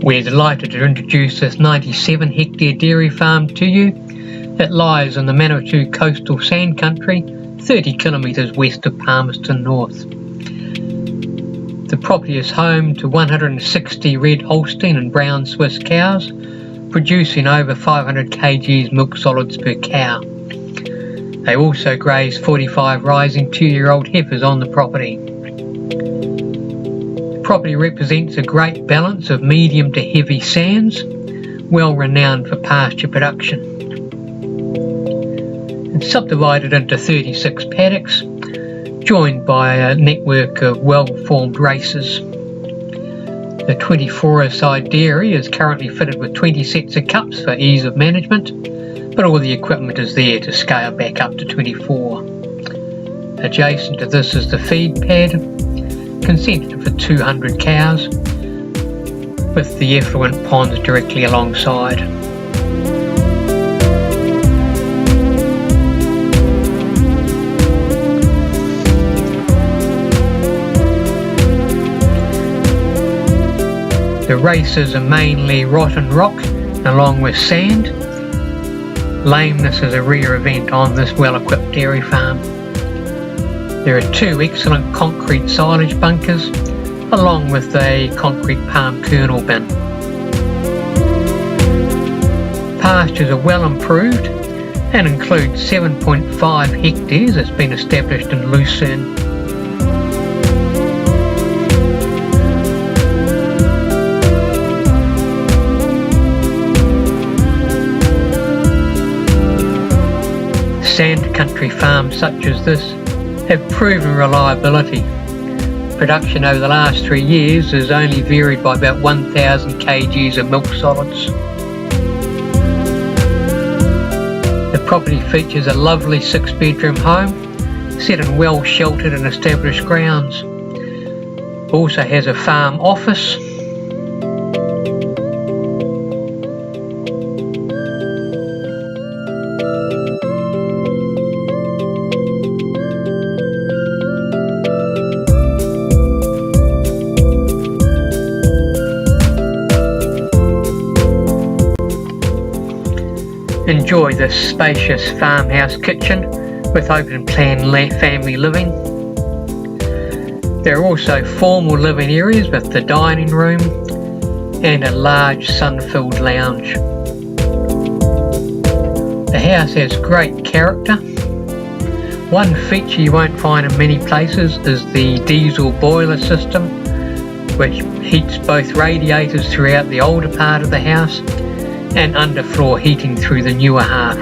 We're delighted to introduce this 97 hectare dairy farm to you. It lies in the Manawatu coastal sand country, 30 kilometres west of Palmerston North. The property is home to 160 red Holstein and brown Swiss cows, producing over 500 kgs milk solids per cow. They also graze 45 rising 2-year-old heifers on the property. The property represents a great balance of medium to heavy sands, well renowned for pasture production. It's subdivided into 36 paddocks, joined by a network of well-formed races. The 24-side dairy is currently fitted with 20 sets of cups for ease of management, but all the equipment is there to scale back up to 24. Adjacent to this is the feed pad, consented for 200 cows, with the effluent ponds directly alongside. The races are mainly rotten rock along with sand. Lameness is a rare event on this well-equipped dairy farm. There are 2 excellent concrete silage bunkers along with a concrete palm kernel bin. Pastures are well improved and include 7.5 hectares that's been established in Lucerne. Sand country farms such as this have proven reliability. Production over the last 3 years has only varied by about 1,000 kgs of milk solids. The property features a lovely 6-bedroom home set in well sheltered and established grounds. Also has a farm office, Enjoy this spacious farmhouse kitchen with open plan family living. There are also formal living areas with the dining room and a large sun-filled lounge. The house has great character. One feature you won't find in many places is the diesel boiler system, which heats both radiators throughout the older part of the house and underfloor heating through the newer half.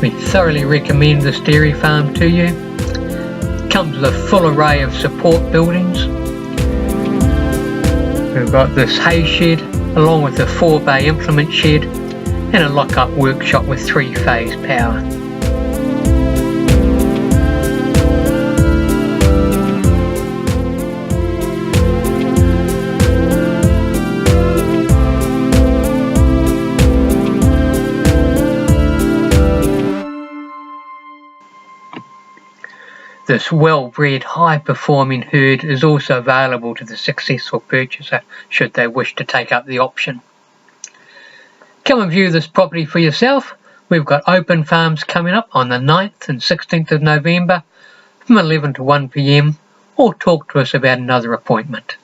We thoroughly recommend this dairy farm to you. It comes with a full array of support buildings. We've got this hay shed along with a 4-bay implement shed and a lock-up workshop with 3-phase power. This well-bred, high-performing herd is also available to the successful purchaser should they wish to take up the option. Come and view this property for yourself. We've got open farms coming up on the 9th and 16th of November from 11 to 1 p.m, or talk to us about another appointment.